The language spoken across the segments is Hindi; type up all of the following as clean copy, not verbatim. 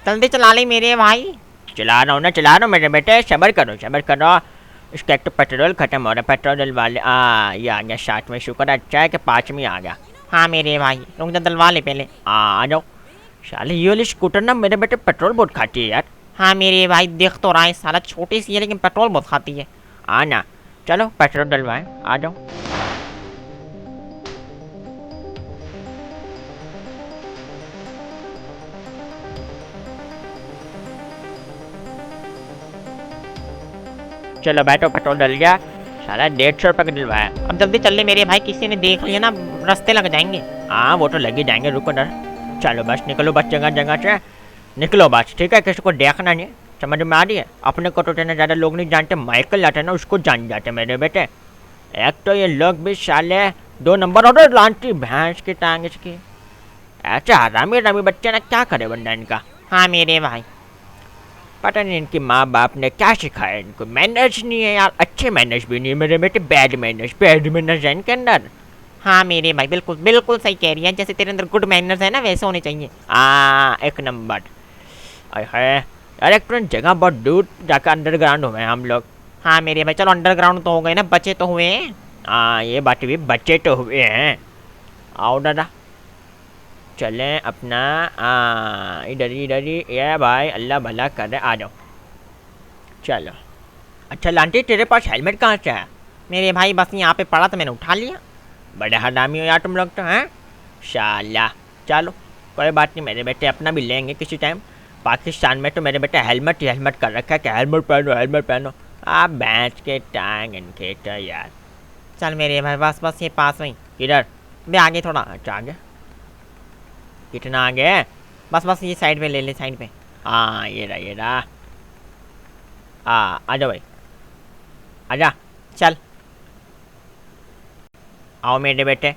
जल्दी चला ले मेरे भाई। चला रहा हूँ ना, चला रहा हूँ मेरे बेटे, सब्र करो सब्र करो। इसका एक तो पेट्रोल खत्म हो रहा है, पेट्रोल डलवा ले। ये आ गया साथ में, शुक्र अच्छा है कि 5 में आ गया। हाँ मेरे भाई, रुक जा डलवा ले पहले। आ जाओ। साले ये वाली स्कूटर ना मेरे बेटे पेट्रोल बहुत खाती है यार। हाँ मेरे भाई देख तो रहा है, साला छोटी सी है लेकिन पेट्रोल बहुत खाती है। ना चलो पेट्रोल डलवाएं, आ जाओ। चलो बैठो, पेट्रोल डल गया। साला 150 रुपये का डलवाया। अब जल्दी चल ले मेरे भाई, किसी ने देख लिया ना रास्ते लग जाएंगे। हाँ वो तो लग ही जाएंगे, रुको डर। चलो बस निकलो बस, जगह जगह से निकलो बस, ठीक है। किसी को देखना नहीं, समझ में आ रही है। अपने को तो इतना ज़्यादा लोग नहीं जानते, माइकल जाते ना उसको जान जाते मेरे बेटे। एक तो ये लोग भी साले 2 नंबर और लांटी भैंस की टांग इसकी। ऐसे हरामी हरामी बच्चे ना, क्या करे बंदा इनका। हाँ मेरे भाई, पता नहीं इनकी माँ बाप ने क्या सिखाया इनको। मैनर्स नहीं है यार, अच्छे मैनर्स भी नहीं है मेरे बेटे, बैड मैनर्स है इनके अंदर। हाँ मेरे भाई बिल्कुल बिल्कुल सही कह रही है, जैसे तेरे अंदर गुड मैनर्स है ना वैसे होने चाहिए। एक नंबर। है यार, एक तो जगह बहुत दूर जाकर अंडरग्राउंड हुए हैं हम लोग। हाँ मेरे भाई चलो, अंडरग्राउंड तो हो गए ना, बचे तो हुए हैं। ये बात भी, बचे तो हुए हैं। आओ दादा चलें अपना। इधर ही ये भाई, अल्लाह भला कर रहे, आ जाओ। चलो। अच्छा लांटी तेरे पास हेलमेट कहाँ से है? मेरे भाई बस यहाँ पे पड़ा तो मैंने उठा लिया। बड़े हरामी हो यार तुम लोग तो, हैं शाला। चलो कोई बात नहीं मेरे बेटे, अपना भी लेंगे किसी टाइम। पाकिस्तान में तो मेरे बेटे हेलमेट ही हेलमेट कर रखा है कि हेलमेट पहनो। आप भैंस के टांग इनके तो यार। चल मेरे भाई बस ये पास में। इधर भी आगे थोड़ा, अच्छा आगे। कितना आगे? बस ये साइड पे ले ले, साइड पे। ये रहा। आ जाओ भाई, आजा चल। आओ मेरे बेटे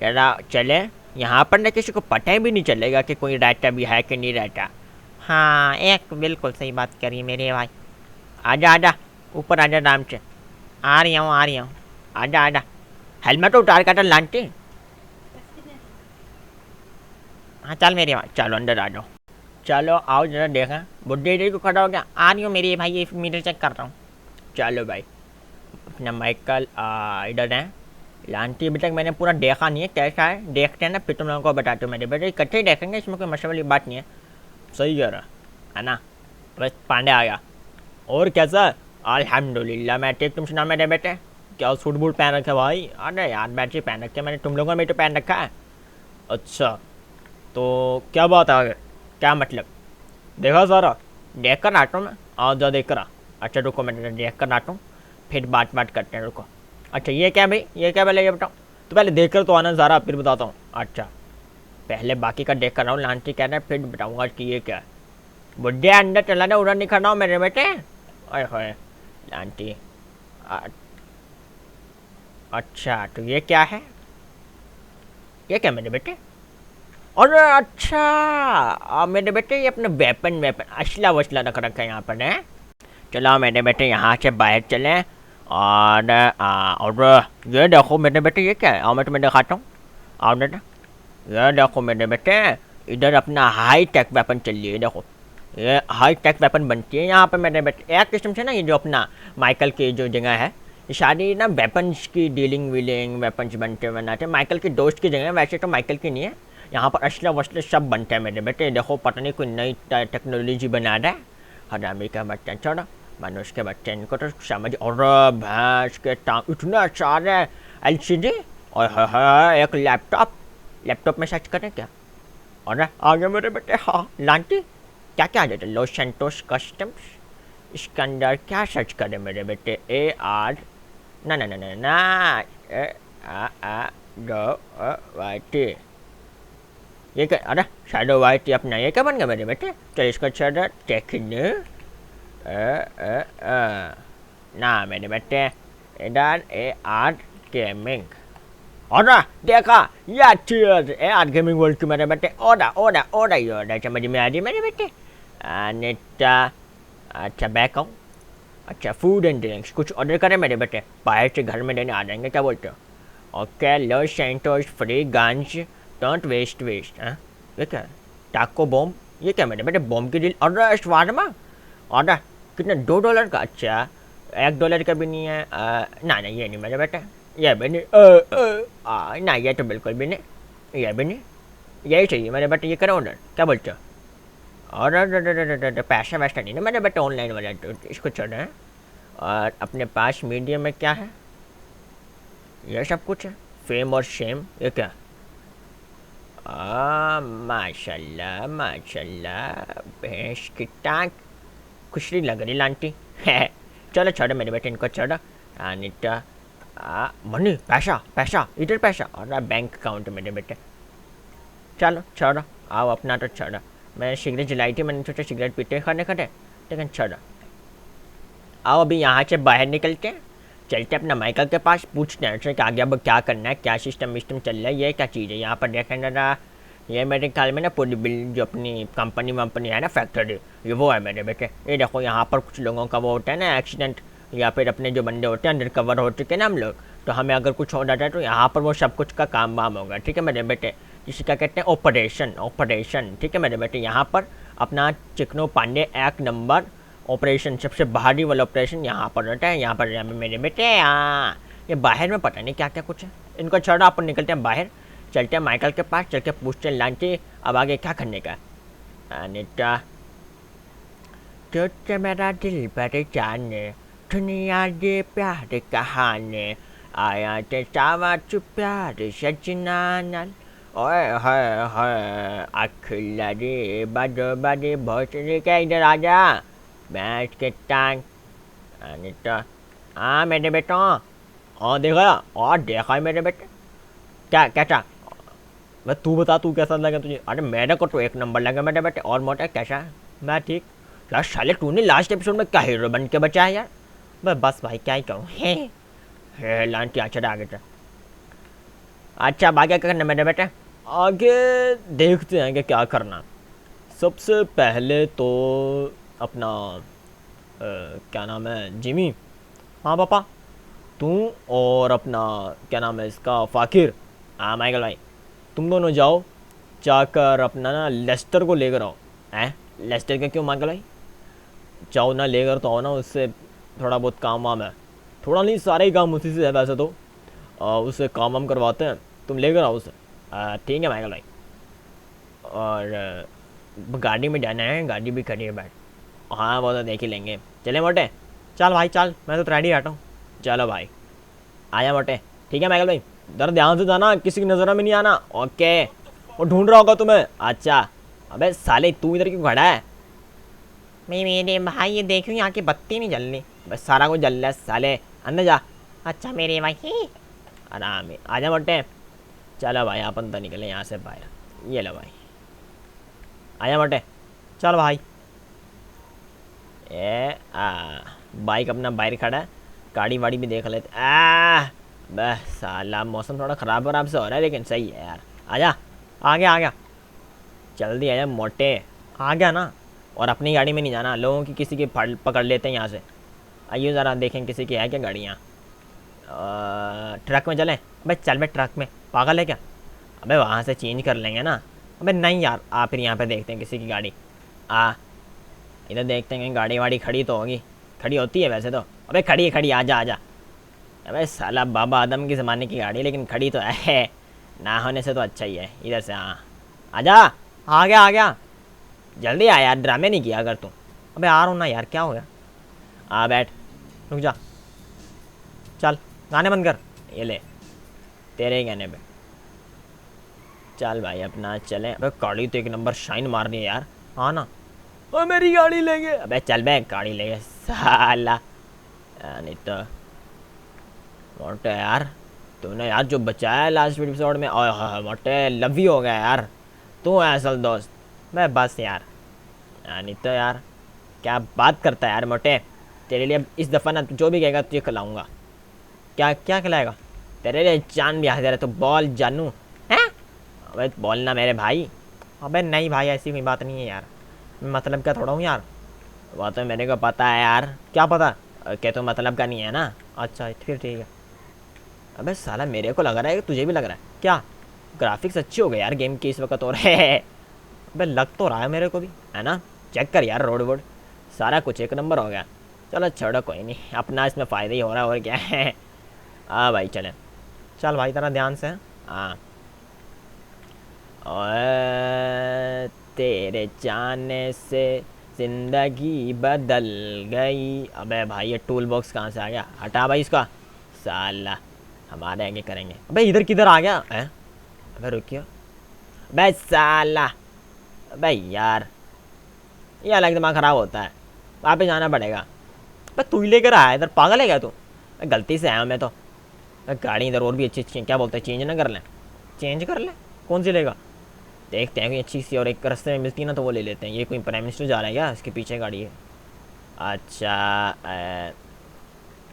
जरा चले। यहाँ पर ना किसी को पता ही भी नहीं चलेगा कि कोई रहता भी है कि नहीं रहता। हाँ एक बिल्कुल सही बात करी मेरे भाई। आजा ऊपर आजा आराम से। आ रही हूँ। आजा। हेलमेट उतार का लांटी। हाँ चल मेरे भाई, चलो अंदर आ जाओ। चलो आओ जरा देखा, बुढ़े इधर को खड़ा हो गया। आ रही हो मेरे भाई, ये मीटर चेक कर रहा हूँ। चलो भाई, अपना माइकल इधर है। लांटी अभी तक मैंने पूरा देखा नहीं है कैसा है, देखते हैं ना फिर तुम लोगों को बताते हो मेरे बेटे, इकट्ठे ही देखेंगे, इसमें कोई मसले वाली बात नहीं है। सही कह रहा है ना। बस पांडे आ गया। और कैसा? अल्हम्दुलिल्लाह मैं ठीक, तुम सुना मेरे बेटे? क्या सूट बूट पहन रखे भाई? अरे यार बैटरी पहन रखे मैंने, तुम लोगों ने तो पहन रखा है। अच्छा तो क्या बात है आगे, क्या मतलब? देखा सारा? देख कर आता हूँ मैं। आओ जा देख कर आ। अच्छा रुको मैं देख कर आता हूँ, फिर बात करते हैं, रुको। अच्छा ये क्या भाई, ये क्या पहले ये बताओ तो, पहले देख कर तो आना सारा, फिर बताता हूँ। अच्छा पहले बाकी का देख कर रहा हूँ, लांटी कह रहा है फिर बताऊँगा कि ये क्या है। बुढ़े अंदर चला ना, उधर नहीं खड़ा हूँ मेरे बेटे। अरे है लांटी। अच्छा तो ये क्या है, ये क्या मेरे बेटे? अरे अच्छा मेरे बेटे ये अपने वेपन असला वसला रख रखा है यहाँ पर है। चलो मेरे बेटे यहाँ से बाहर चलें। और ये देखो मेरे बेटे, ये क्या है? आओ मैं तुम्हें दिखाता हूँ। आओ बेटा, ये देखो मेरे बेटे, इधर अपना हाई टेक वेपन चल रही है। देखो ये हाई टेक वेपन बनती है यहाँ पे मेरे बेटे, एक किस्म से ना। ये जो अपना माइकल की जो जगह है, ये सारी ना वेपन्स की डीलिंग वीलिंग, वेपन्स बनते बनाते माइकल की दोस्त की जगह है। वैसे तो माइकल की नहीं है, यहाँ पर असला वसला सब बनता है मेरे बेटे। देखो पता नहीं कोई नई टेक्नोलॉजी बना रहा है। हरामी का बच्चा, छोड़ो मनुष्य के बच्चे, इनको तो समझ। और भैंस के टांग, इतना सारे LCD और एक लैपटॉप में सर्च करें क्या? और आगे मेरे बेटे। हाँ लांटी क्या क्या आ जाता है? लॉस सैंटोस कस्टम्स, इसके अंदर क्या सर्च करें मेरे बेटे? AR ना YT, ये क्या? अरे शैडो YT अपना ये क्या बन गया मेरे बेटे? चल इसका शैडो टेक्नो ना मेरे बेटे, इधर AR गेमिंग। और देखा ये AR गेमिंग बोल के मेरे बेटे। ओडा समझ में आ रही मेरे बेटे। नेटा अच्छा बैक आऊँ। अच्छा फूड एंड ड्रिंक्स कुछ ऑर्डर करें मेरे बेटे, बाहर से घर में देने आ जाएंगे, क्या बोलते हो? ओके लॉस सेंटोस फ्री गंज डोंट वेस्ट वेस्ट। हाँ ये क्या है? टाको बॉम्ब, ये क्या मेरे बेटे बॉम्ब की डील? ऑर्डर शवारमा ऑर्डर कितने $2 का? अच्छा $1 का भी नहीं है। ना ना ये नहीं मेरे बेटे, ये भी नहीं। ना ये तो बिल्कुल भी नहीं, ये भी नहीं, यही चाहिए मेरे बेटे, ये करो ऑर्डर, क्या बोलते हो? और पैसा वैसा नहीं ना मेरे बेटे, ऑनलाइन वाला तो इसको छोड़े हैं। और अपने पास मीडियम में क्या है? ये सब कुछ है, फेम और शेम, ये क्या? माशाल्लाह माशाल्लाह, भैंस की टांग खुशरी लग रही लांटी है। चलो छोड़ो मेरे बेटे, इनको छोड़ो। अनिता मनी पैसा पैसा इधर पैसा, और बैंक अकाउंट मेरे बेटे। चलो छोड़ो, आओ अपना तो छोड़ो। मैं सिगरेट जलाई थी, मैंने सोचा सिगरेट पीते खाने खाते, लेकिन छोड़ो। आओ अभी यहाँ से बाहर निकलते हैं, चलते अपना माइकल के पास, पूछते हैं उससे कि आगे अब क्या करना है, क्या सिस्टम विस्टम चल रहा है, ये क्या चीज़ है यहाँ पर देखें जरा। ये मेरे ख्याल में ना पूरी बिल जो अपनी कंपनी वंपनी है ना, फैक्ट्री, ये वो है मेरे बेटे। ये देखो यहाँ पर कुछ लोगों का वो होता है ना एक्सीडेंट, या फिर अपने जो बंदे होते हैं अंडर कवर हो चुके हैं ना हम लोग, तो हमें अगर कुछ हो जाता है तो यहाँ पर वो सब कुछ का काम वाम होगा, ठीक है मेरे बेटे। जिसे क्या कहते हैं ऑपरेशन, ऑपरेशन, ठीक है मेरे बेटे। यहाँ पर अपना चिकनो पांडे 1 नंबर ऑपरेशन, सबसे भारी वाला ऑपरेशन यहाँ पर रहता है। यहाँ पर मेरे बेटे ये बाहर में पता नहीं क्या क्या कुछ है, इनको छोड़ो, अपन निकलते हैं बाहर, चलते हैं माइकल के पास, चल के पूछते हैं लांटी अब आगे क्या करने का। अनिता तुझसे मेरा दिल पर जाने, दुनिया दे प्यार कहाने, आया ते सावा चु प्यार सजना नल, ओए हाय हाय अखिला रे बड़ो बड़े भोसड़ी के इधर आ जा, बैठ के टांग। अनिता मेरे बेटा, देखा और देखा है मेरे बेटे, क्या कैसा? मैं तू बता तू कैसा लगा तुझे? अरे मेरे को तो 1 नंबर लगा मेरे बेटे, और मोटा कैसा? मैं ठीक। यार साले तूने लास्ट एपिसोड में क्या हीरो बन के बचा है यार? बस भाई क्या ही कहूँ। लांटी अच्छा आगे था। अच्छा अब आगे क्या करना मेरे बेटे? आगे देखते हैं कि क्या करना। सबसे पहले तो अपना क्या नाम है, जिमी, हाँ पापा, तू और अपना क्या नाम है इसका, फ़ाकिर, हाँ माइकल भाई, तुम दोनों जाओ, जाकर अपना ना लेस्टर को लेकर आओ। हैं लेस्टर का क्यों माइकल भाई? जाओ ना लेकर तो आओ ना, उससे थोड़ा बहुत काम वाम है, थोड़ा नहीं सारे ही काम उसी से है वैसे तो, उससे काम वाम करवाते हैं, तुम लेकर आओ उसे। ठीक है माइकल भाई। और गाड़ी में जाना है, गाड़ी भी खड़ी है बैठ। हाँ वो तो देख ही लेंगे, चले मोटे, चल भाई चल, मैं तो रेडी आता हूँ। चलो भाई आया मोटे। ठीक है माइकल भाई, जरा ध्यान से जाना, किसी की नज़र में नहीं आना। ओके, वो ढूंढ रहा होगा तुम्हें। अच्छा अबे साले तू इधर क्यों खड़ा है? मेरे भाई ये देखो यहाँ की बत्ती नहीं जल रही, बस सारा कुछ जल रहा है साले, अंदर जा। अच्छा मेरे भाई आराम है, आजा मोटे। चलो भाई अपन तो निकले यहाँ से बाहर, ये लो भाई, आया मोटे, चल भाई। बाइक अपना बाहर खड़ा है, गाड़ी वाड़ी भी देख लेते। बस साला मौसम थोड़ा ख़राब वराब से हो रहा है, लेकिन सही है यार। आजा, आ गया आ गया, जल्दी आजा मोटे, आ गया ना। और अपनी गाड़ी में नहीं जाना, लोगों की किसी की पकड़ लेते हैं यहाँ से। आइए ज़रा देखें किसी की है क्या गाड़ियाँ। ट्रक में चलें? अबे चल बे ट्रक में, पागल है क्या? अबे वहाँ से चेंज कर लेंगे ना। अबे नहीं यार, फिर यहाँ पे देखते हैं किसी की गाड़ी। इधर देखते हैं, गाड़ी वाड़ी खड़ी तो होगी, खड़ी होती है वैसे तो। अबे खड़ी है खड़ी, आजा आजा। अबे साला बाबा आदम के ज़माने की गाड़ी, लेकिन खड़ी तो है, ना होने से तो अच्छा ही है। इधर से हाँ, आजा, आ गया आ गया, जल्दी आ यार, ड्रामे नहीं किया अगर तू। अबे आ रहा हूँ ना यार, क्या हो गया? बैठ, रुक जा, चल गाने बंद कर, ये ले तेरे ही गाने पे। चल भाई अपना चले। अबे गाड़ी तो 1 नंबर शाइन मार रही है यार, हाँ ना। मेरी गाड़ी लेंगे। अबे चल बे गाड़ी लेंगे साला, नहीं तो मोटे यार, तूने यार जो बचाया लास्ट एपिसोड में, ओए मोटे लव यू हो गया यार, तू है असल दोस्त। मैं बस यार, नहीं तो यार क्या बात करता है यार मोटे, तेरे लिए इस दफ़ा ना जो भी कहेगा तुझे खिलाऊंगा। क्या क्या खिलाएगा? तेरे लिए जान भी हाजिर है, तो बॉल जानू है। अबे बोलना मेरे भाई। अबे नहीं भाई ऐसी कोई बात नहीं है यार, मतलब क्या थोड़ा हूँ यार, वो तो मेरे को पता है यार। क्या पता? क्या तो मतलब का नहीं है ना? अच्छा फिर ठीक है। अबे साला मेरे को लग रहा है कि तुझे भी लग रहा है क्या? ग्राफिक्स अच्छी हो गई यार गेम की इस वक्त और है। अबे लग तो रहा है मेरे को भी, है ना? चेक कर यार, रोड वोड सारा कुछ एक नंबर हो गया। चलो छोड़ो, कोई नहीं, अपना इसमें फ़ायदा ही हो रहा है और क्या है। हाँ भाई चले। चल भाई तेरा ध्यान से। हाँ। और तेरे जाने से ज़िंदगी बदल गई। अबे भाई ये टूल बॉक्स कहाँ से आ गया? हटा भाई इसका। साला हमारे आगे करेंगे। अबे इधर किधर आ गया है? अबे रुकियो। अबे साला। अबे यार ये अलग दिमाग ख़राब होता है। वहाँ पे जाना पड़ेगा। अबे तू ही लेकर आया इधर, पागल है क्या तू? गलती से आया मैं तो। गाड़ी इधर और भी अच्छी अच्छी क्या बोलते हैं, चेंज ना कर लें? चेंज कर ले। कौन सी लेगा? देखते हैं कोई अच्छी सी और एक रास्ते में मिलती है ना तो वो ले लेते हैं। ये कोई प्राइम मिनिस्टर जा रहा है क्या? इसके पीछे गाड़ी है। अच्छा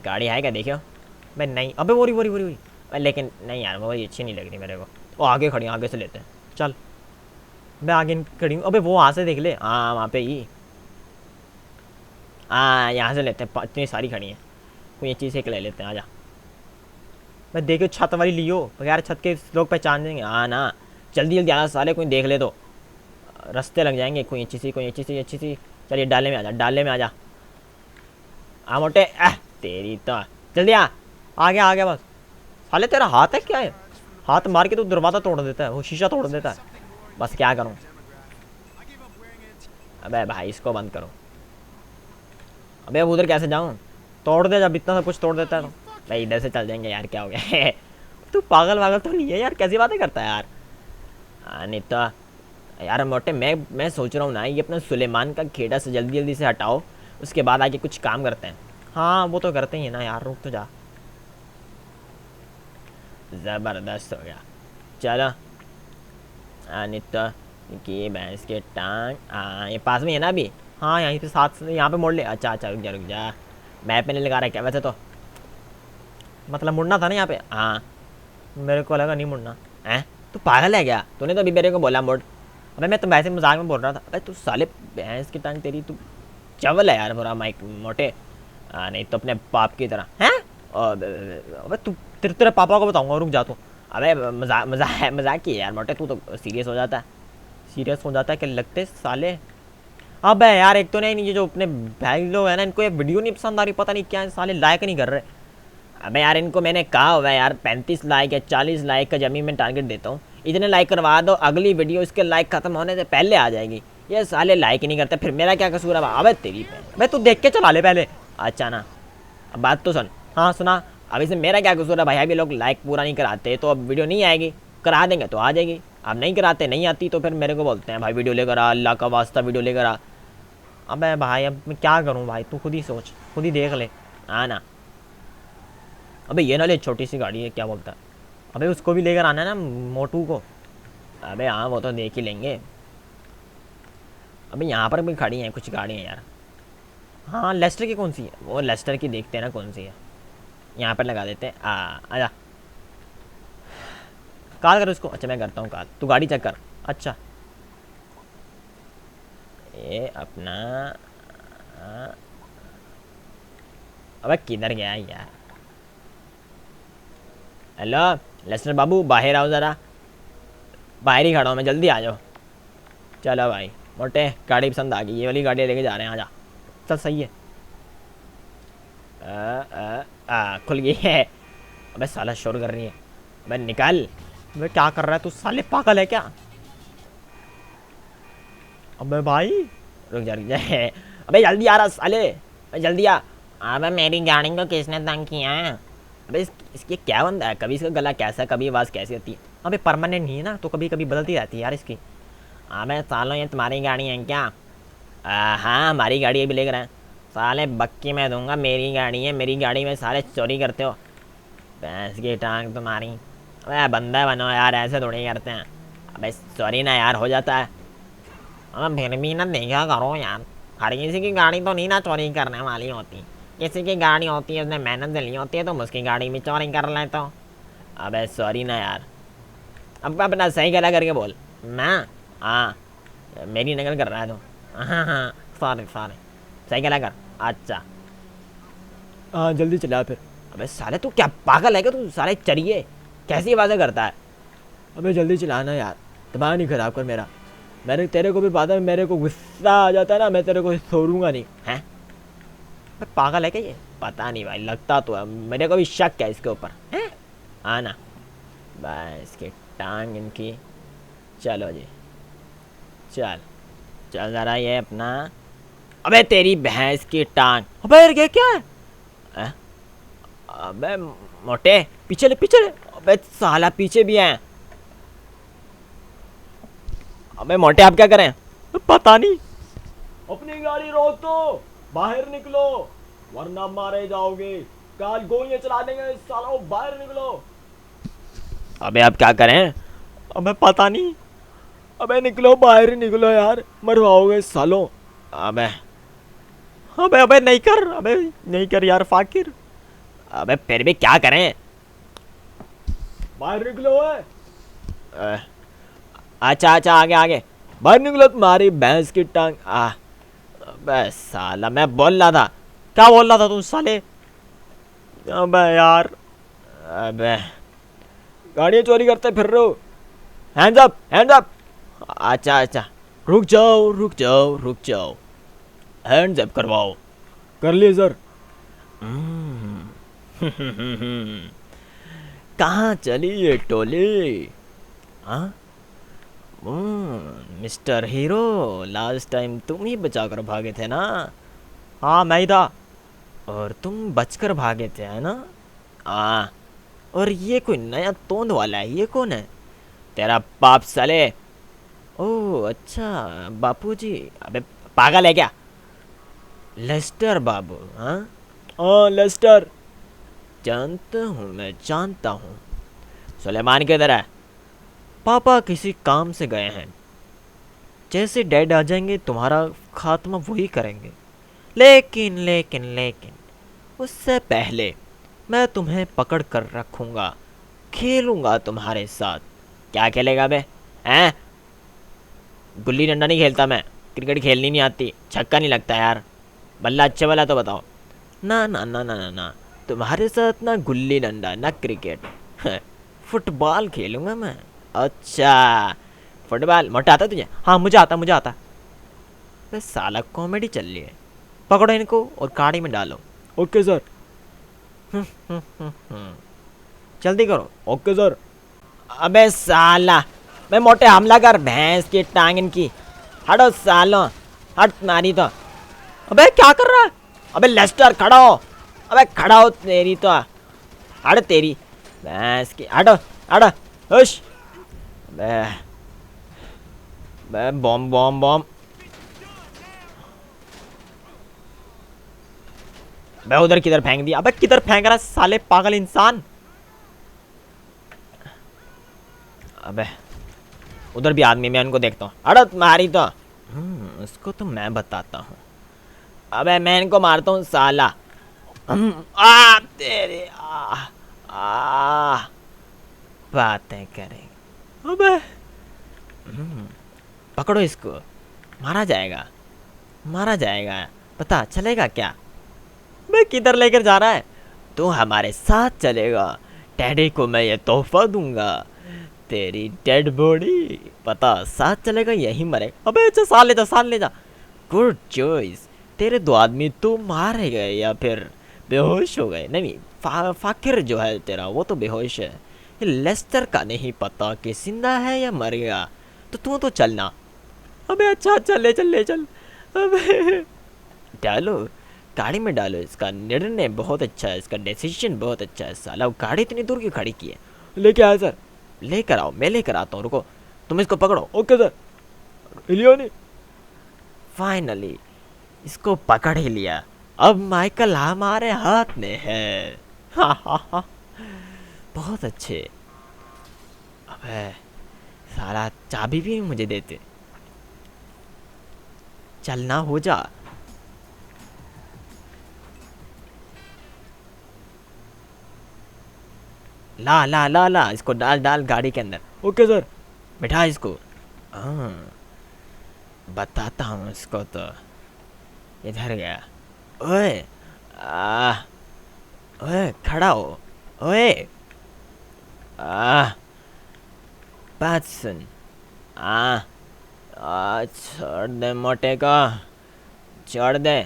गाड़ी है क्या देखियो? भाई नहीं, अबे वोरी वोरी वोरी वोरी। लेकिन नहीं यार वो अच्छी नहीं लग रही मेरे को। वो आगे खड़ी, आगे से लेते हैं चल। मैं आगे खड़ी हूँ। अबे वो वहाँ से देख ले, हाँ वहाँ पे ही। हाँ यहाँ से लेते हैं, इतनी सारी खड़ी हैं। कोई अच्छी से एक ले लेते हैं, आजा। मैं देखियो छत वाली लियो, बगैर छत के लोग पहचान देंगे। हाँ ना, जल्दी जल्दी आना साले, कोई देख ले तो रास्ते लग जाएंगे। कोई अच्छी सी, कोई अच्छी सी अच्छी सी। चलिए डाले में आ जा, डाले में आ जा। आ मोटे तेरी तो जल्दी आ गया आ गया बस। साले तेरा हाथ है क्या है? हाथ मार के तो दरवाज़ा तोड़ देता है, वो शीशा तोड़ देता है। बस क्या करूँ? अबे भाई इसको बंद करो। अबे अब उधर कैसे जाऊँ? तोड़ दे, जब इतना सब कुछ तोड़ देता है तो। भाई इधर से चल जाएंगे यार, क्या हो गया? तू पागल वागल तो नहीं है यार? कैसी बातें करता है यार? हाँ नहीं तो यार मोटे, मैं सोच रहा हूँ ना ये अपना सुलेमान का खेड़ा से जल्दी जल्दी से हटाओ, उसके बाद आके कुछ काम करते हैं। हाँ वो तो करते ही है ना यार, रुक तो जा। ज़बरदस्त हो गया। चलो नहीं तो कि भैंस के टांग। हाँ ये पास में है ना अभी? हाँ यहीं पे साथ से यहाँ पे मोड़ ले। अच्छा अच्छा रुक जा रुक जा। मैप में नहीं लगा रहा है क्या वैसे तो? मतलब मुड़ना था ना यहाँ पे? हाँ मेरे को लगा नहीं मुड़ना है। तू पागल है क्या? तूने तो अभी मेरे को बोला मोड़। अबे मैं तो वैसे मजाक में बोल रहा था। अबे तू साले भैंस की टांग तेरी, तू चवल है यार बुरा माइक मोटे। नहीं तो अपने बाप की तरह हैं। अबे तू तेरे पापा को बताऊंगा, रुक जा तू। अबे मजाक मजाक मजाक की है यार मोटे, तू तो सीरियस हो जाता है। सीरियस हो जाता है क्या लगते साले? अबे यार एक तो नहीं, ये जो अपने भाई लोग है ना, इनको ये वीडियो नहीं पसंद आ रही, पता नहीं क्या साले लाइक नहीं कर रहे। अबे यार इनको मैंने कहा हुआ है यार 35 लाइक या 40 लाइक का जमीन में टारगेट देता हूँ, इतने लाइक करवा दो, अगली वीडियो इसके लाइक खत्म होने से पहले आ जाएगी। ये साले लाइक ही नहीं करते, फिर मेरा क्या कसूर है? अबे तेरी भाई तू देख के चला ले पहले। अच्छा ना, अब बात तो सुन। हाँ सुना। अब इसमें मेरा क्या कसूर है भाई? अभी लोग लाइक पूरा नहीं कराते तो अब वीडियो नहीं आएगी, करा देंगे तो आ जाएगी। अब नहीं कराते, नहीं आती तो फिर मेरे को बोलते हैं भाई वीडियो लेकर आ, अल्लाह का वास्ता वीडियो लेकर आ। अबे भाई अब मैं क्या करूँ भाई? तू खुद ही सोच, खुद ही देख ले। हाँ ना। अबे ये ना ले, छोटी सी गाड़ी है, क्या बोलता है? अबे उसको भी लेकर आना है ना, मोटू को। अबे हाँ वो तो देख ही लेंगे। अबे यहाँ पर भी खड़ी हैं कुछ गाड़ियाँ यार। हाँ लेस्टर की कौन सी है? वो लेस्टर की देखते हैं ना कौन सी है, यहाँ पर लगा देते हैं। आजा कॉल कर उसको। अच्छा मैं करता हूँ कॉल, तू गाड़ी चेक कर। अच्छा ये अपना अबे किधर गया है यार? हेलो लेस्टर बाबू, बाहर आओ ज़रा। बाहर ही खड़ा हूँ मैं, जल्दी आ जाओ। चलो भाई मोटे, गाड़ी पसंद आ गई, ये वाली गाड़ी लेके जा रहे हैं, आजा। चल सही है। खुल गई है। अबे साला शोर कर रही है। अबे निकल। अबे क्या कर रहा है तू? साले पागल है क्या? अबे भाई रुक जा रुक जा। अबे जल्दी आ रहा साले, जल्दी आ। अबे मेरी गाड़ी को किसने तंग किया है? अबे इसकी क्या बंदा है? कभी इसका गला कैसा, कभी आवाज़ कैसी आती है? अबे परमानेंट नहीं है ना, तो कभी कभी बदलती रहती है यार इसकी। अबे सालों ये तुम्हारी गाड़ी है क्या? हाँ हमारी गाड़ी अभी लेकर आए। साले बक्की मैं दूंगा, मेरी गाड़ी है, मेरी गाड़ी में सारे चोरी करते हो। भैंस की टांग तुम्हारी। अबे बंदा बनो यार, ऐसे थोड़ी करते हैं। अबे सॉरी ना यार, हो जाता है। अब फिर भी ना देखा करो यार, हर किसी की गाड़ी तो नहीं ना चोरी करने वाली होती। किसी की गाड़ी होती है, उसने मेहनत से ली होती है, तुम उसकी गाड़ी में चोरी कर लेते हो। अबे सॉरी ना यार, अब अपना सही गला करके बोल। मैं हाँ मेरी नकल कर रहा है तो। हाँ हाँ सॉरी सॉरी। साइकिल आकर। अच्छा हाँ जल्दी चला फिर। अबे साले तू क्या पागल है क्या तू, साले चरिए कैसी आवाज़ें करता है। अबे जल्दी चलाना यार, दिमाग नहीं खराब कर मेरा। मैंने तेरे को भी पता है, मेरे को गुस्सा आ जाता है ना, मैं तेरे को छोड़ूंगा नहीं। हैं पागल है क्या ये? पता नहीं भाई, लगता तो है, मेरे को भी शक है इसके ऊपर। हैं हाँ ना, बस इसकी टांग इनकी। चलो जी चल चल जरा ये अपना। अबे तेरी भैंस की टांग। अबे यार ये क्या है? अबे मोटे पीछे ले पीछे ले। अबे साला पीछे भी हैं। अबे मोटे आप क्या करें? पता नहीं। अपनी गाड़ी रोक दो, बाहर निकलो वरना मारे जाओगे, काल गोलियां चला देंगे सालों, बाहर निकलो। अबे आप क्या करें? अबे पता नहीं। अबे निकलो बाहर निकलो यार, मरवाओगे सालों। अबे अबे अबे नहीं कर, अबे नहीं कर यार फाकिर। अबे फिर भी क्या करें? बाहर निकलो है। अच्छा अच्छा आगे आगे बाहर निकलो, तुम्हारी भैंस की टांग। अबे साला मैं बोल रहा था। क्या बोल रहा था तू साले? अबे यार, अबे गाड़ियाँ चोरी करते फिर रहे हो। Hands up hands up. अच्छा अच्छा रुक जाओ रुक जाओ रुक जाओ, हैंड्स अप करवाओ। कर लिए सर। कहाँ चली ये टोली? हाँ मिस्टर हीरो, लास्ट टाइम तुम ही बचा कर भागे थे ना? हाँ मैं ही था। और तुम बचकर भागे थे है ना? हाँ। और ये कोई नया तोंद वाला है, ये कौन है? तेरा बाप साले। ओह अच्छा बापूजी। अबे पागल है क्या? लेस्टर बाबू। हाँ लेस्टर। जानता हूँ मैं जानता हूँ। सुलेमान किधर है? पापा किसी काम से गए हैं, जैसे डैड आ जाएंगे तुम्हारा खात्मा वही करेंगे। लेकिन लेकिन लेकिन उससे पहले मैं तुम्हें पकड़ कर रखूँगा, खेलूँगा तुम्हारे साथ। क्या खेलेगा बे? हैं? गुल्ली डंडा नहीं खेलता मैं, क्रिकेट खेलनी नहीं आती, छक्का नहीं लगता यार। बल्ला अच्छा वाला तो बताओ। ना ना ना ना ना ना, तुम्हारे साथ ना गुल्ली डंडा ना क्रिकेट, फुटबॉल खेलूँगा मैं। अच्छा फुटबॉल मोटा आता तुझे? हाँ मुझे आता मुझे आता। बस साला कॉमेडी चल रही है। पकड़ो इनको और गाड़ी में डालो। Okay sir. जल्दी करो। Okay sir. अबे साला मैं मोटे हमला कर, भैंस की टांग इनकी। हटो सालो, हट मारी तो। अबे क्या कर रहा है? अबे लेस्टर खड़ा हो। अबे खड़ा हो तेरी तो, हट तेरी भैंस की, हटो हटो। हुश। बे बॉम्ब बॉम्ब बॉम्ब। बे उधर किधर फेंक दिया? अबे किधर फेंक रहा साले पागल इंसान? अबे उधर भी आदमी, मैं उनको देखता हूँ। अड़त मारी तो। उसको तो मैं बताता हूँ। अबे मैं इनको मारता हूँ साला। तेरे बातें करेंगे। अबे पकड़ो इसको, मारा जाएगा मारा जाएगा, पता चलेगा क्या? मैं किधर लेकर जा रहा है? तू हमारे साथ चलेगा, डैडी को मैं ये तोहफा दूंगा, तेरी डेड बॉडी, पता साथ चलेगा यही मरेगा। अबे अच्छा साथ ले जा साथ ले जा। Good choice. तेरे दो आदमी तो मारे गए या फिर बेहोश हो गए। नहीं फाकिर जो है तेरा वो तो बेहोश है। ये लेस्टर का नहीं पता कि जिंदा है या मर गया, तो तू तो चलना। अबे अच्छा चल ले चल ले चल। अबे डालो गाड़ी में डालो। इसका निर्णय बहुत अच्छा है, इसका डिसीजन बहुत अच्छा है। साला गाड़ी इतनी दूर की खड़ी की है। लेके आया सर। लेकर आओ, मैं लेकर आता हूँ, रुको। तुम इसको पकड़ो। Okay sir. हिलियो नहीं। फाइनली इसको पकड़ ही लिया। अब माइकल हमारे हाथ में है। बहुत अच्छे। अबे साला चाबी भी मुझे देते। चलना हो जा। ला ला ला ला इसको डाल डाल गाड़ी के अंदर। Okay sir. बिठा इसको। हाँ बताता हूँ इसको तो। इधर गया। ओए आ ओए खड़ा हो। ओए आ बात सुन। आ छोड़ दे मोटे को, छोड़ दे।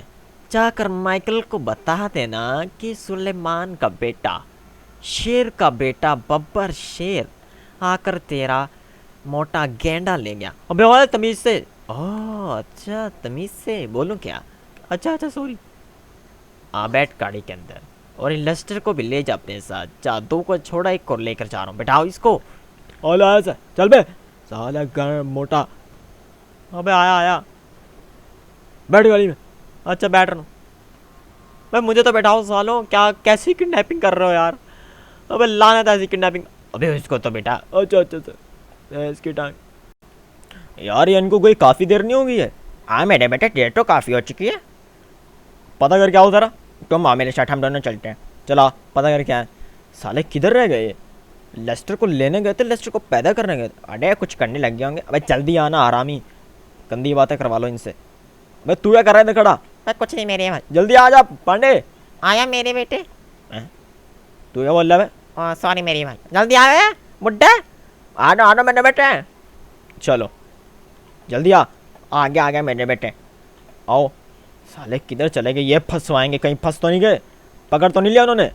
जाकर माइकल को बता देना कि सुलेमान का बेटा, शेर का बेटा बब्बर शेर आकर तेरा मोटा गेंडा ले गया। अबे वाले तमीज से। ओह अच्छा, तमीज से बोलूं क्या? अच्छा अच्छा सॉरी। आ बैठ गाड़ी के अंदर, और इन लस्टर को भी ले जा अपने साथ। जा, दो को छोड़ा, एक को लेकर जा रहा हूँ। बैठाओ इसको। ओला चल बे साला मोटा। अबे आया आया, बैठ गाड़ी में। अच्छा बैठ रहा हूँ। भाई मुझे तो बैठाओ सालो, क्या कैसी किडनैपिंग कर रहे हो यार? अबे लानत ऐसी किडनैपिंग। अबे इसको तो बेटा। अच्छा अच्छा अच्छा, इसकी टांग। यार ये इनको कोई काफ़ी देर नहीं होगी है। हाँ मेरे बेटे, देर तो काफ़ी हो चुकी है। पता कर क्या हो ज़रा। तुम आओ मेरे साथ, हम दोनों चलते हैं। चलो पता कर क्या है। साले किधर रह गए? लेस्टर को लेने गए थे, लेस्टर को पैदा करने गए थे। अरे कुछ करने लग गए होंगे। अबे जल्दी आना आरामी, गंदी बातें करवा लो इनसे। भाई तू क्या कर रहा है खड़ा? कुछ नहीं मेरे भाई। जल्दी आ जा पांडे। आया मेरे बेटे। तू क्या बोल रहा है? सॉरी मेरे भाई, जल्दी आए बुड्ढे। आ दो मेरे बेटे। चलो जल्दी आ गया मेरे बेटे। आओ। साले किधर चले गए ये? फंसवाएंगे कहीं, फंस तो नहीं गए? पकड़ तो नहीं लिया उन्होंने?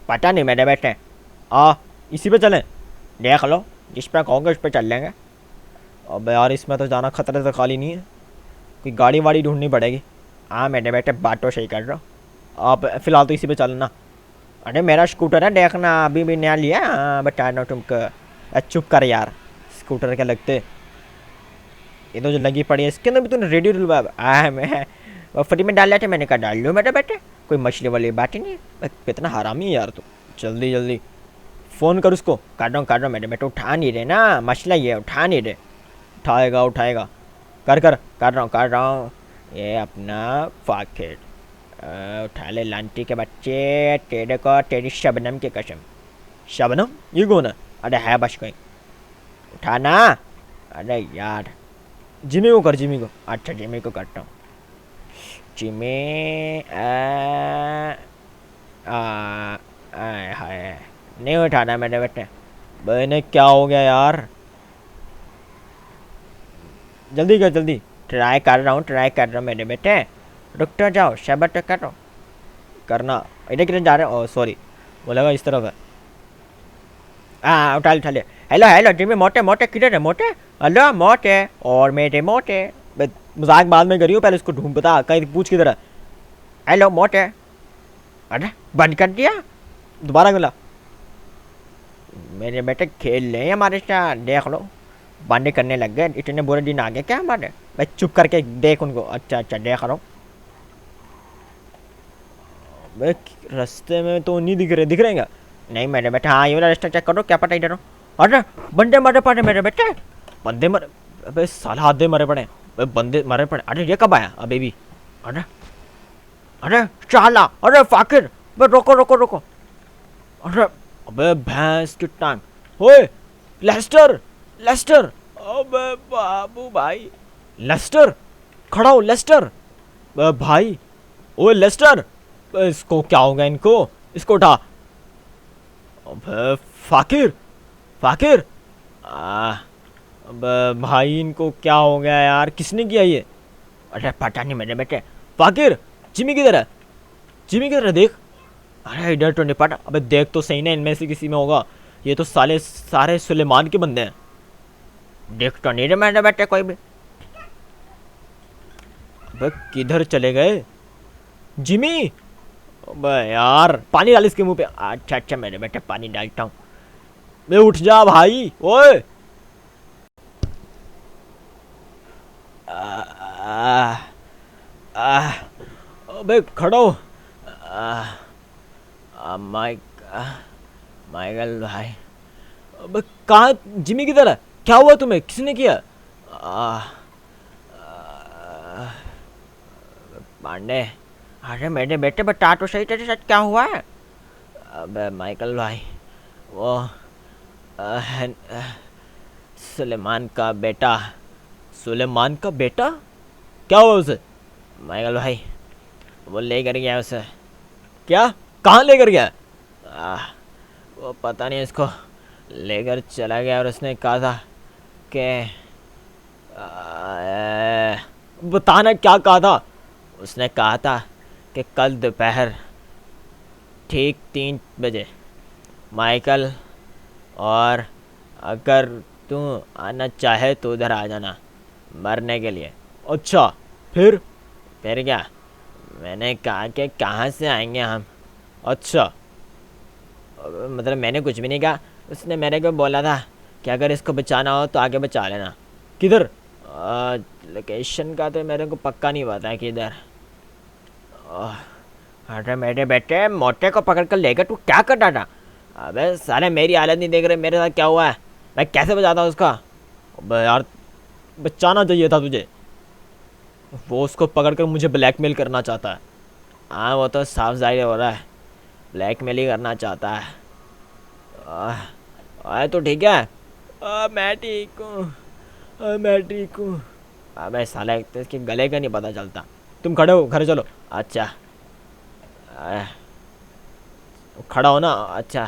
पता नहीं मेरे बेटे। इसी पे चलें? देख लो, जिस पे कहोगे उस पे चल लेंगे। अब यार इसमें तो जाना खतरे से खाली नहीं है, कोई गाड़ी वाड़ी ढूंढनी पड़ेगी। हाँ मेरे बेटे, बात तो सही कर रहे हो आप। फिलहाल तो इसी पे चलना। अरे मेरा स्कूटर है, देखना अभी भी नया लिया। बता रहा हूँ तुमको। चुप कर यार, स्कूटर के लगते। ये तो जो लगी पड़ी है, इसके अंदर भी तूने रेडियो डलवाया। मैं फ्री में डाल रहा था, मैंने कहा डाल लो मेरे बेटे, कोई मछली वाली बात ही नहीं है। कितना हरामी है यार तू। जल्दी जल्दी फ़ोन कर उसको। काट रहा हूँ मेरे बेटे, उठा नहीं रहे ना, मसला ये उठा नहीं रहे। उठाएगा उठाएगा। कर काट रहा हूँ। ये अपना फाकिर उठा ले लांटी के बच्चे, तेरे को तेरी शबनम की कसम। शबनम ये कौन है? अरे है बस कोई, उठाना। अरे यार जिमी को कर, जिमी को। अच्छा जिमी को करता हूँ। जिमी हाय नहीं उठाना मेरे बेटे। बहने क्या हो गया यार? जल्दी कर जल्दी। ट्राई कर रहा हूँ मेरे बेटे, रुक तो जाओ, शबर तो करो। करना इधर किधर जा रहे हो? सॉरी, बोलेगा इस तरफ है। उठा ले। हेलो हेलो जिमी, मोटे मोटे किधर है मोटे? हेलो मोटे और मेरे मोटे। मजाक बाद में करियो, पहले उसको ढूंढ, बता कहीं पूछ किधर है। हेलो मोटे। अरे बंद कर दिया, दोबारा गला। मेरे बेटे खेल ले हमारे साथ, देख लो बंद करने लग गए। इतने बुरे दिन आ गए क्या हमारे? भाई चुप करके देख उनको। अच्छा अच्छा देख रहा हूँ। भाई रास्ते में तो नहीं दिख रहे क्या? नहीं मेरे बेटे। हाँ ये वाला रास्ता चेक करो, क्या पता इधर हो। अरे बंदे मरे पड़े मेरे बेटे, बंदे मरे। अबे साला आधे मरे पड़े, बंदे मरे पड़े। अरे ये कब आया अबे भी? अरे अरे साला, अरे फाकिर, रोको रोको रोको। अरे अबे भैंस की टांग। ओए लेस्टर, लेस्टर। अबे बाबू भाई, लेस्टर खड़ा हो लेस्टर। भाई ओए लेस्टर, इसको क्या हो गया इनको? इसको उठा। अबे फाकिर, फाकिर। अबे भाई इनको क्या हो गया यार? किसने किया ये? अरे पता नहीं मेरे बेटे। फाकिर जिमी किधर है? जिमी किधर है देख। अरे इधर तो नहीं पता। अबे देख तो सही ना, इनमें से किसी में होगा। ये तो सारे सुलेमान के बंदे हैं। देख तो नहीं रहे मेरे बेटे कोई भी। अबे किधर चले गए जिमी? अबे यार पानी डाल इसके मुंह पे। अच्छा अच्छा मेरे बेटे पानी डालता हूँ। मैं उठ जा भाई। ओए अबे खड़ा हो। माइकल भाई। अबे कहाँ? जिमी किधर है? क्या हुआ तुम्हें? किसने किया? पांडे। अरे मेरे बेटे बता तो सही, तेरे साथ क्या हुआ है? अबे माइकल भाई, वो सुलेमान का बेटा। सुलेमान का बेटा? क्या हुआ उसे? माइकल भाई वो लेकर गया उसे। क्या? कहाँ लेकर गया? वो पता नहीं, इसको लेकर चला गया और उसने कहा था कि बताना क्या कहा था। उसने कहा था कि कल दोपहर ठीक 3 बजे माइकल, और अगर तू आना चाहे तो उधर आ जाना मरने के लिए। अच्छा, फिर क्या? मैंने कहा कि कहाँ से आएंगे हम। अच्छा, मतलब मैंने कुछ भी नहीं कहा। उसने मेरे को बोला था कि अगर इसको बचाना हो तो आगे बचा लेना। किधर? लोकेशन का तो मेरे को पक्का नहीं पता है किधर। अरे मेरे बेटे, मोटे को पकड़ कर लेकर तू क्या कर रहा था? अबे साले मेरी हालत नहीं देख रहे मेरे साथ क्या हुआ है? मैं कैसे बचाता हूँ उसका? अबे यार, बचाना चाहिए था तुझे। वो उसको पकड़ कर मुझे ब्लैकमेल करना चाहता है। हाँ वो तो साफ जाहिर हो रहा है, ब्लैकमेल ही करना चाहता है। आए तो ठीक है। मैं ठीक हूँ, मैं ठीक हूँ। अबे साला एक तो इसके गले का नहीं पता चलता। तुम खड़े हो, घर चलो। अच्छा, आ, खड़ा हो ना। अच्छा,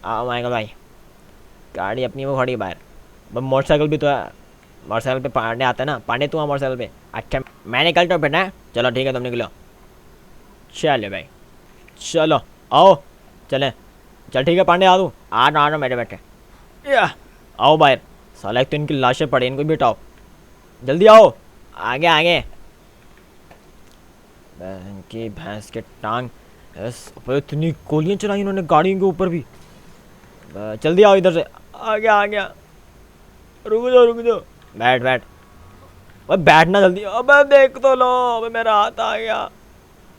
आओ माइकल भाई, गाड़ी अपनी वो खड़ी बाहर। मोटरसाइकिल भी तो है, मोटरसाइकिल पे पांडे आते हैं ना। पांडे तू आ मोटरसाइकिल पे। अच्छा मैं निकलता हूँ बेटा। चलो ठीक है, तुम निकलो। चलो भाई, चलो आओ चले। चल ठीक है पांडे, आ दूँ। आ रहा मेरे बेटे। या, आओ बाहर। साला एक तो इनकी लाशें पड़ी, इनको भी हटाओ, जल्दी आओ। आगे आगे। इनकी भैंस के टांग। इतनी गोलियां चलाई इन्होंने गाड़ियों के ऊपर भी। जल्दी आओ इधर से। आ गया आ गया। रुक जाओ रुक जाओ। बैठ बैठ। भाई बैठना जल्दी। अबे देख तो लो, अबे मेरा हाथ आ गया।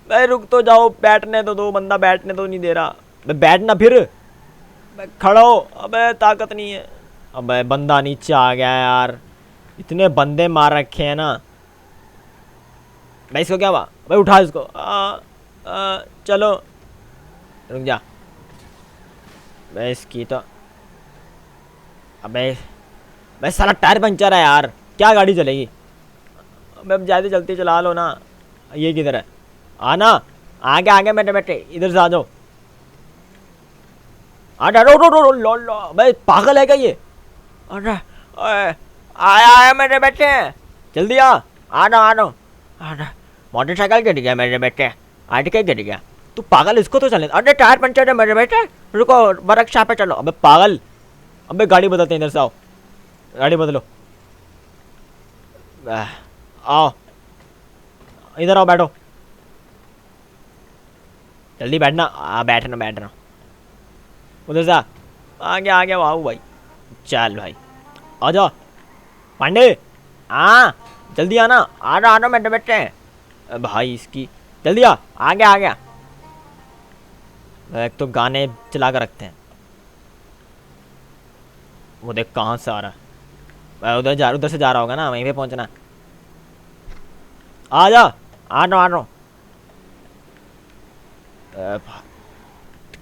भाई रुक तो जाओ, बैठने तो दो, बंदा बैठने तो नहीं दे रहा। भाई बैठना फिर। भाई खड़ा हो। अबे ताकत नहीं है। अबे बंदा नीचे आ गया है यार, इतने बंदे मार रखे हैं ना। भाई इसको क्या हुआ? भाई उठा इसको। चलो रुक जा। भाई इसकी तो, अबे भाई साला टायर पंचर है यार, क्या गाड़ी चलेगी? अबे अब ज़्यादा जल्दी चला लो ना। ये किधर है? आना, आगे आगे बैठे बैठे, इधर से आ जाओ। अरे रो रो रो रो लो लो। भाई पागल है क्या ये? अरे आया आया मेरे बेटे, जल्दी आ। आ रहा। अरे मोटरसाइकिल गिर गया मेरे बेटे, आट के गिर गया। तू पागल, इसको तो चले। अरे टायर पंचर है मेरे बेटे, रुको वर्कशॉप पे चलो। अबे पागल, अबे गाड़ी बदलते हैं, इधर से आओ, गाड़ी बदलो। आओ इधर आओ, बैठो जल्दी, बैठना। बैठना बैठना। उधर से आ गया वाह भाई। चल भाई आजा पांडे। हाँ जल्दी आना। आ रहा मेरे बेटे। भाई इसकी, जल्दी आ गया। एक तो गाने चला कर रखते हैं। वो देख कहाँ से आ रहा है। उधर से जा रहा होगा ना, वहीं पे पहुंचना। आ रहा हूँ।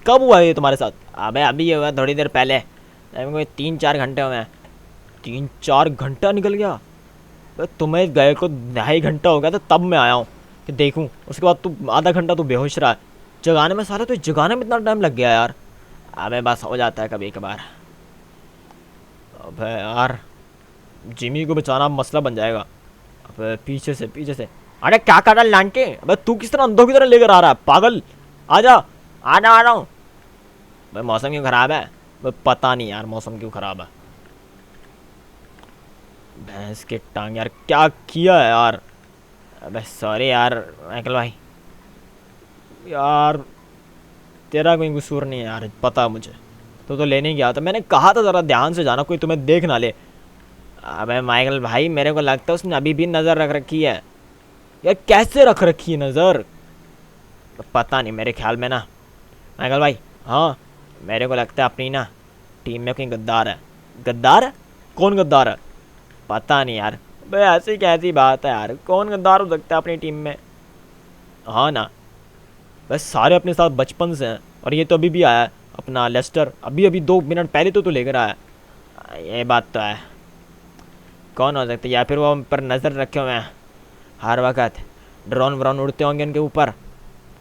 कब हुआ ये तुम्हारे साथ? अबे अभी ये हुआ थोड़ी देर पहले, कोई 3-4 घंटे हुए हैं। 3-4 घंटा निकल गया? तुम्हें गए को 2.5 घंटा हो गया था, तब मैं आया हूँ कि देखूँ। उसके बाद तू आधा घंटा तू बेहोश रहा है। जगाने में, सारा तो जगाने में इतना टाइम लग गया यार। अबे बस हो जाता है कभी कभार। अबे यार, जिमी को बचाना मसला बन जाएगा। अबे पीछे से। अरे क्या कर रहा है लांटे? अबे तू किस तरह अंधों की तरह लेकर आ रहा है पागल? आजा। आ रहा हूँ। भाई मौसम क्यों ख़राब है? भाई पता नहीं यार मौसम क्यों ख़राब है। भैंस के टांग यार, क्या किया है यार? अबे सॉरी यार माइकल भाई, यार तेरा कोई कसूर नहीं है यार, पता है मुझे। तो लेने गया था, मैंने कहा था ज़रा ध्यान से जाना, कोई तुम्हें देख ना ले। अबे माइकल भाई, मेरे को लगता है उसने अभी भी नज़र रख रखी है यार। कैसे रख रखी है नज़र? पता नहीं, मेरे ख्याल में ना माइकल भाई, हाँ मेरे को लगता है अपनी ना टीम में कोई गद्दार है। गद्दार है? कौन गद्दार है? पता नहीं यार। भाई ऐसी कैसी बात है यार, कौन गद्दार हो सकता है अपनी टीम में? हाँ ना, बस सारे अपने साथ बचपन से हैं। और ये तो अभी भी आया है अपना लेस्टर, अभी 2 मिनट पहले तो लेकर आया। ये बात तो है। कौन हो सकता है, या फिर वो हम पर नज़र रखे हुए हैं हर वक्त, ड्रोन व्रोन उड़ते होंगे उनके ऊपर,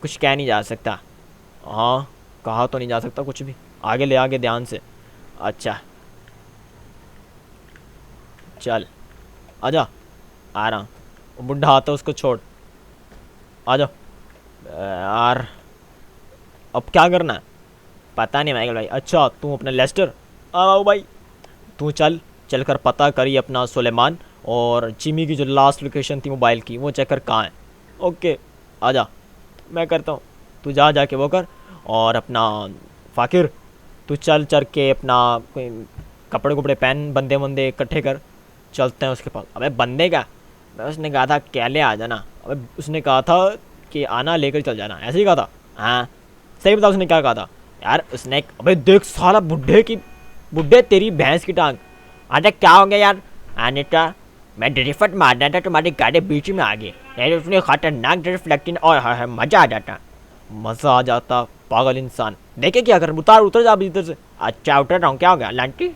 कुछ कह नहीं जा सकता। हाँ कहा तो नहीं जा सकता कुछ भी। आगे ले आगे ध्यान से। अच्छा चल आजा, आ रहा हूँ। वो बुढ़ा आता उसको छोड़, आ जाओ यार। अब क्या करना है पता नहीं माइकल भाई। अच्छा तू अपना लेस्टर, आओ भाई। तू चल चल कर पता करी अपना सुलेमान और जिमी की जो लास्ट लोकेशन थी मोबाइल की वो चेक कर कहाँ है। ओके आजा, मैं करता हूँ, तू जा जाके वो कर। और अपना फ़ाकिर तू चल चल के अपना कोई कपड़े कपड़े पहन, बंदे बंदे इकट्ठे कर, चलते हैं उसके पास। अबे बंदे क्या, मैं उसने कहा था कैले आ जाना। अबे उसने कहा था कि आना लेकर चल जाना, ऐसे ही कहा था। हाँ सही बता उसने क्या कहा था यार। उसने अबे देख साला बुढ़े तेरी भैंस की टांग। अरे क्या हो गया यार अनिता, मैं ड्रिफ्ट मार रहा था तुम्हारी गाड़ी बीच में आ गई, नहीं तो उसने खतरनाक ड्रिफ्ट लगती और हाँ मज़ा आ जाता। मज़ा आ जाता पागल इंसान। देखे क्या कर, उतर जा अभी इधर से। अच्छा उतर रहा हूँ, क्या हो गया लांटी।